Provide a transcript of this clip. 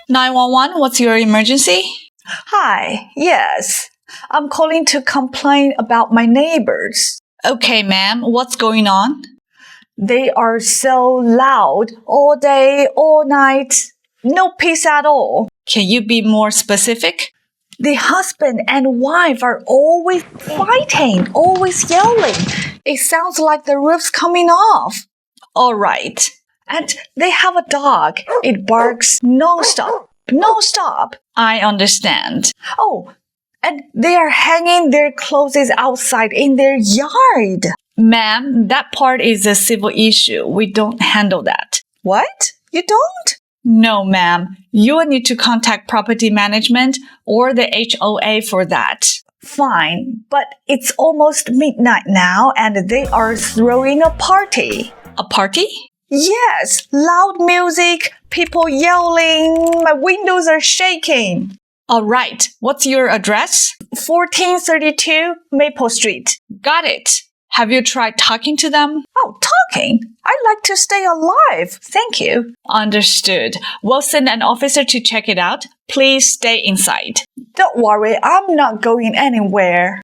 911, what's your emergency? Hi, yes. I'm calling to complain about my neighbors. Okay, ma'am, what's going on? They are so loud all day, all night. No peace at all. Can you be more specific? The husband and wife are always fighting, always yelling. It sounds like the roof's coming off. All right. And they have a dog. It barks non-stop. Non-stop. I understand. Oh, and they are hanging their clothes outside in their yard. Ma'am, that part is a civil issue. We don't handle that. What? You don't? No, ma'am. You will need to contact property management or the HOA for that. Fine, but it's almost midnight now and they are throwing a party. A party? Yes, loud music, people yelling, my windows are shaking. All right. What's your address? 1432 Maple Street. Got it. Have you tried talking to them? Oh, talking? I'd like to stay alive. Thank you. Understood. We'll send an officer to check it out. Please stay inside. Don't worry, I'm not going anywhere.